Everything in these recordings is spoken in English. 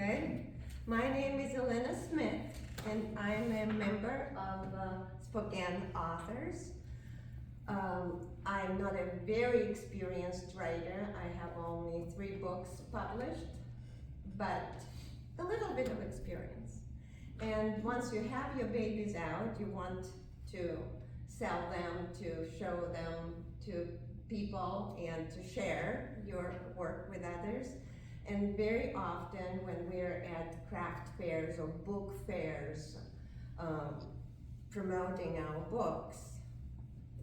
Good. My name is Elena Smith, and I'm a member of Spokane Authors. I'm not a very experienced writer. I have only 3 books published, but a little bit of experience. And once you have your babies out, you want to sell them, to show them to people, and to share your work with others. And very often when we're at craft fairs or book fairs promoting our books,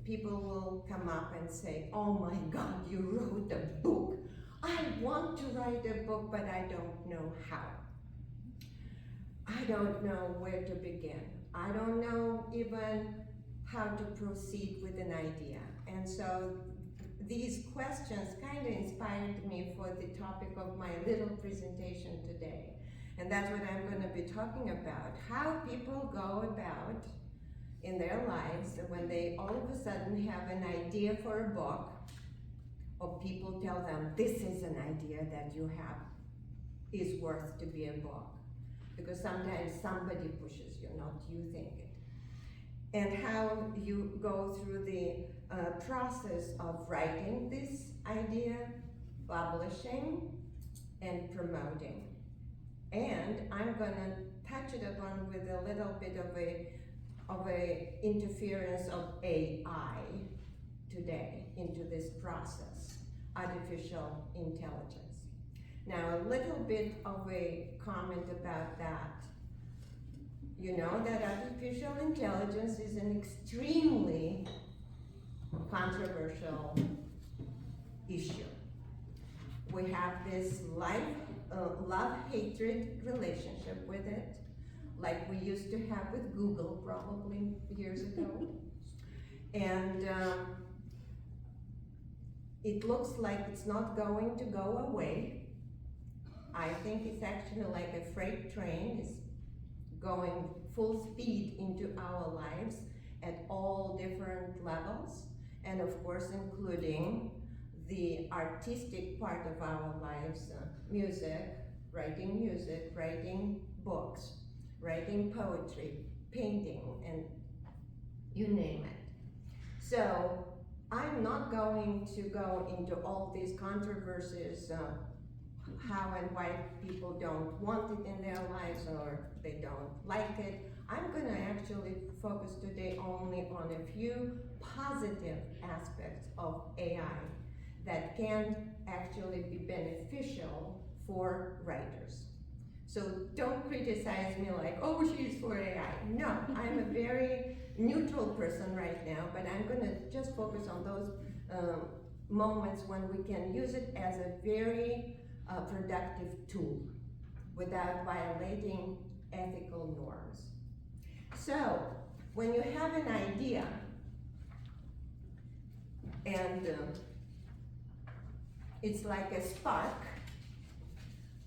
people will come up and say, "Oh my God, you wrote a book. I want to write a book, but I don't know how. I don't know where to begin. I don't know even how to proceed with an idea." And so these questions kind of inspired me for the topic of my little presentation today. And that's what I'm going to be talking about. How people go about in their lives when they all of a sudden have an idea for a book, or people tell them, "This is an idea that you have is worth to be a book." Because sometimes somebody pushes you, not you think it. And how you go through the process of writing this idea, publishing, and promoting. And I'm gonna touch it upon with a little bit of a interference of AI today into this process, artificial intelligence. Now, a little bit of a comment about that. You know that artificial intelligence is an extremely controversial issue. We have this love-hatred relationship with it, like we used to have with Google probably years ago. And it looks like it's not going to go away. I think it's actually like a freight train. It's going full speed into our lives at all different levels, and of course including the artistic part of our lives, music, writing books, writing poetry, painting, and you name it. So I'm not going to go into all these controversies, how and why people don't want it in their lives or they don't like it. I'm going to actually focus today only on a few positive aspects of AI that can actually be beneficial for writers. So don't criticize me like, "Oh, she's for AI." No, I'm a very neutral person right now, but I'm going to just focus on those moments when we can use it as a very productive tool without violating ethical norms. So when you have an idea and it's like a spark,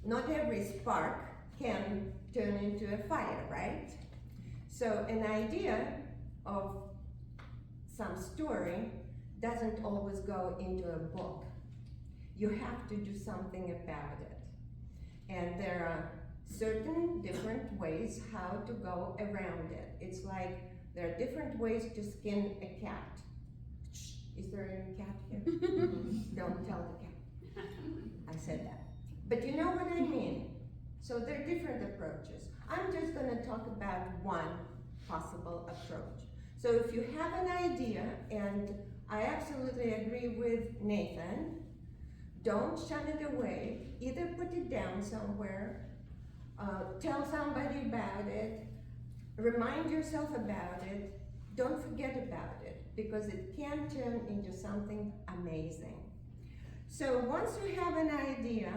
not every spark can turn into a fire, right? So an idea of some story doesn't always go into a book. You have to do something about it. And there are certain different ways how to go around it. It's like there are different ways to skin a cat. Shh, is there any cat here? Don't tell the cat. I said that. But you know what I mean. So there are different approaches. I'm just going to talk about one possible approach. So if you have an idea, and I absolutely agree with Nathan, don't shun it away. Either put it down somewhere, tell somebody about it, remind yourself about it, don't forget about it, because it can turn into something amazing. So once you have an idea,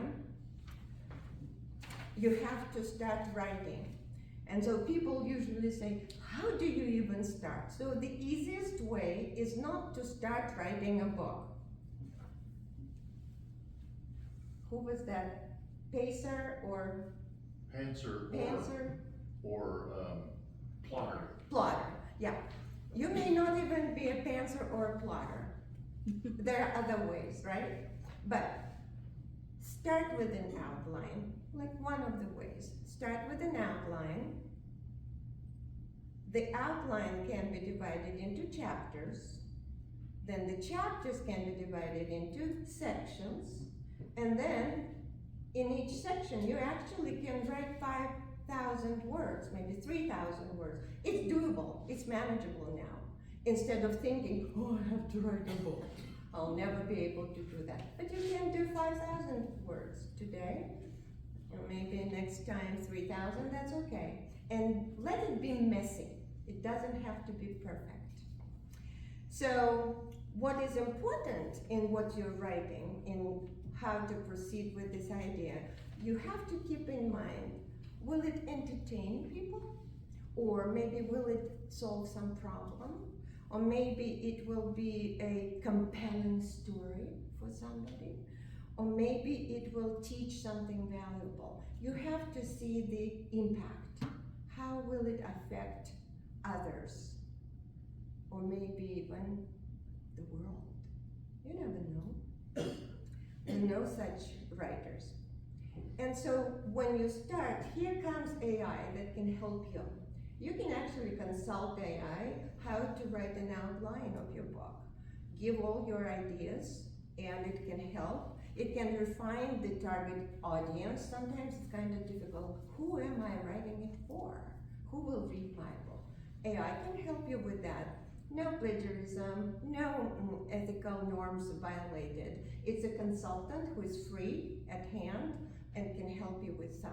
you have to start writing. And so people usually say, "How do you even start?" So the easiest way is not to start writing a book. Who was that? Pacer or? Pantser or plotter. Plotter, yeah. You may not even be a pantser or a plotter. There are other ways, right? But start with an outline, like one of the ways. Start with an outline. The outline can be divided into chapters. Then the chapters can be divided into sections. And then in each section, you actually can write 5,000 words, maybe 3,000 words. It's doable, it's manageable now. Instead of thinking, oh, I have to write a book. I'll never be able to do that. But you can do 5,000 words today, or maybe next time 3,000, that's okay. And let it be messy. It doesn't have to be perfect. So what is important in what you're writing, in how to proceed with this idea, you have to keep in mind, will it entertain people? Or maybe will it solve some problem? Or maybe it will be a compelling story for somebody. Or maybe it will teach something valuable. You have to see the impact. How will it affect others? Or maybe even the world. You never know. There are no such writers. And so when you start, here comes AI that can help you. You can actually consult AI how to write an outline of your book. Give all your ideas, and it can help. It can refine the target audience. Sometimes it's kind of difficult. Who am I writing it for? Who will read my book? AI can help you with that. No plagiarism, no ethical norms violated. It's a consultant who is free at hand and can help you with some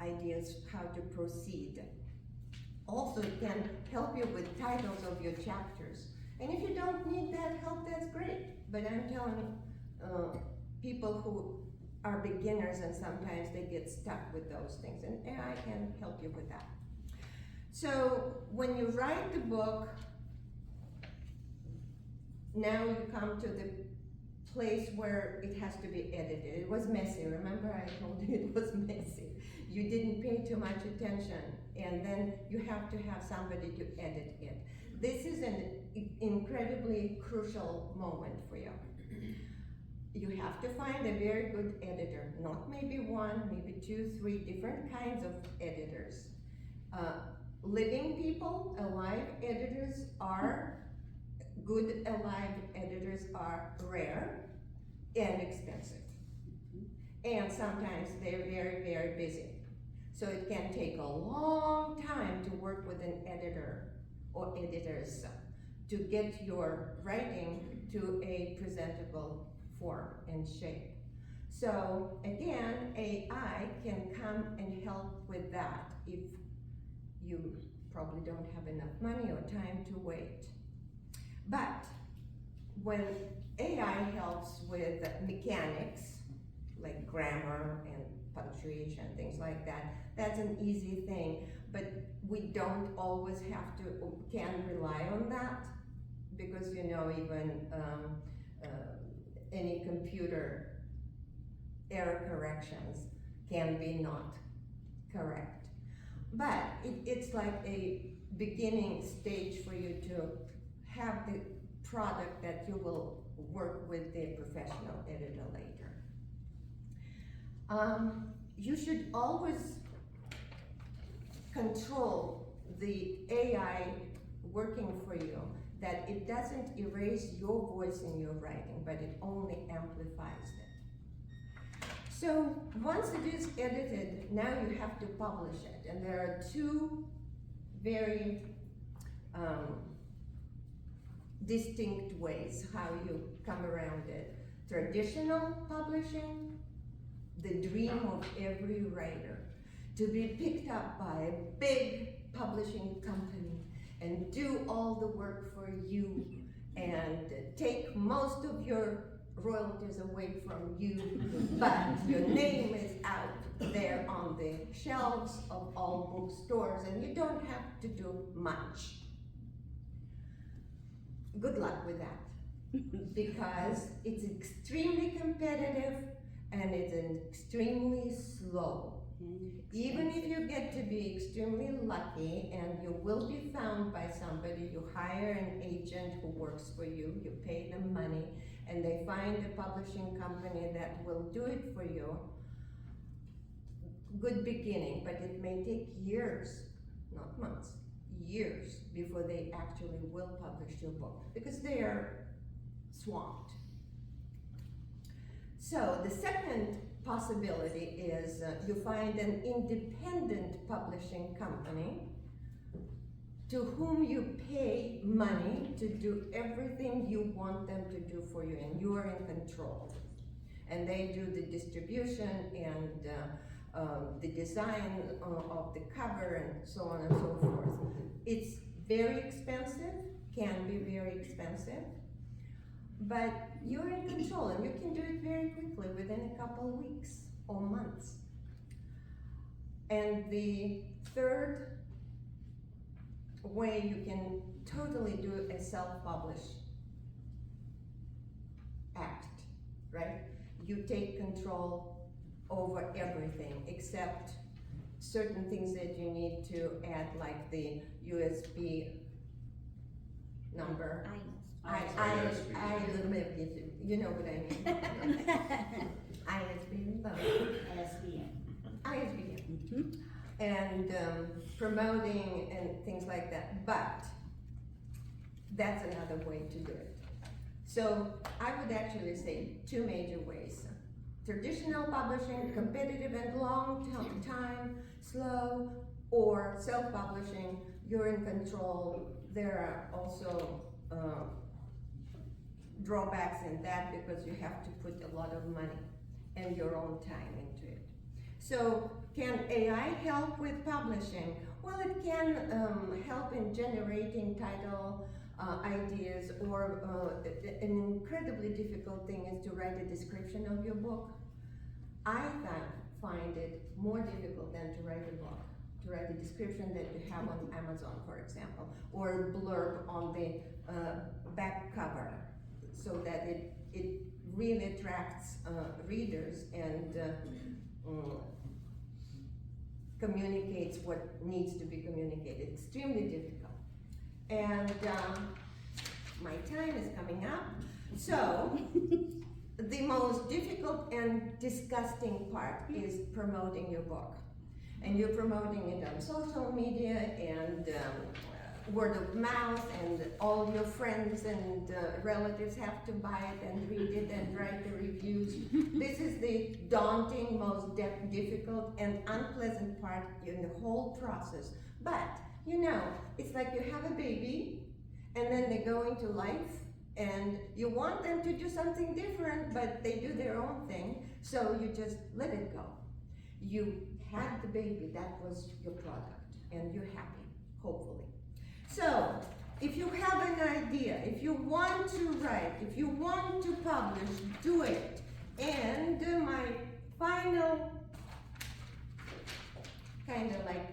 ideas how to proceed. Also, it can help you with titles of your chapters. And if you don't need that help, that's great. But I'm telling people who are beginners and sometimes they get stuck with those things, and AI can help you with that. So when you write the book, now you come to the place where it has to be edited. It was messy. Remember I told you it was messy. You didn't pay too much attention, and then you have to have somebody to edit it. This is an incredibly crucial moment for you. You have to find a very good editor, not maybe one, maybe 2, 3 different kinds of editors. Living people, alive editors are, good alive editors are rare and expensive. And sometimes they're very, very busy. So it can take a long time to work with an editor or editors to get your writing to a presentable form and shape. So again, AI can come and help with that if you probably don't have enough money or time to wait. But when AI helps with mechanics, like grammar and punctuation, things like that, that's an easy thing. But we don't always have to, can rely on that, because you know, even any computer error corrections can be not correct. But it's like a beginning stage for you to have the product that you will work with the professional editor later. You should always control the AI working for you, that it doesn't erase your voice in your writing, but it only amplifies it. So once it is edited, now you have to publish it. And there are 2 very distinct ways how you come around it. Traditional publishing, the dream of every writer, to be picked up by a big publishing company and do all the work for you and take most of your royalties away from you, but your name is out there on the shelves of all bookstores and you don't have to do much. Good luck with that, because it's extremely competitive and it's extremely slow. Even if you get to be extremely lucky and you will be found by somebody, you hire an agent who works for you, you pay them money, and they find a publishing company that will do it for you, good beginning, but it may take years, not months, years before they actually will publish your book because they are swamped. So the second possibility is you find an independent publishing company to whom you pay money to do everything you want them to do for you, and you are in control. And they do the distribution and the design of the cover and so on and so forth. It's very expensive, can be very expensive, but you're in control and you can do it very quickly within a couple of weeks or months. And the third way you can totally do a self-publish act, right? You take control over everything except certain things that you need to add, like the USB number. You know what I mean. ISBN. ISBN. And promoting and things like that, but that's another way to do it. So I would actually say two major ways. Traditional publishing, competitive and long time, slow, or self-publishing, you're in control. There are also drawbacks in that because you have to put a lot of money and your own time into it. So can AI help with publishing? Well, it can help in generating title ideas, or an incredibly difficult thing is to write a description of your book. I find it more difficult than to write a book, to write a description that you have on Amazon, for example, or a blurb on the back cover, so that it really attracts readers and communicates what needs to be communicated. Extremely difficult. And my time is coming up. So the most difficult and disgusting part is promoting your book. And you're promoting it on social media and word of mouth, and all your friends and relatives have to buy it and read it and write the reviews. This is the daunting, most difficult and unpleasant part in the whole process. But, you know, it's like you have a baby and then they go into life and you want them to do something different, but they do their own thing, so you just let it go. You had the baby, that was your product, and you're happy, hopefully. So, if you have an idea, if you want to write, if you want to publish, do it. And my final kind of like,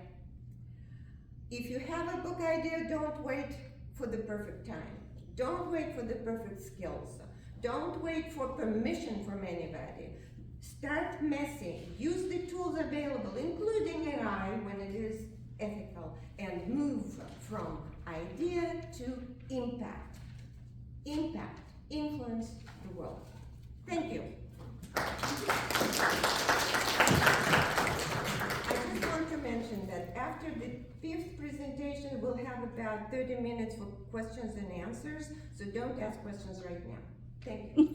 if you have a book idea, don't wait for the perfect time. Don't wait for the perfect skills. Don't wait for permission from anybody. Start messy. Use the tools available, including AI when it is ethical, and move from idea to impact. Impact. Influence the world. Thank you. I just want to mention that after the 5th presentation, we'll have about 30 minutes for questions and answers, so don't ask questions right now. Thank you.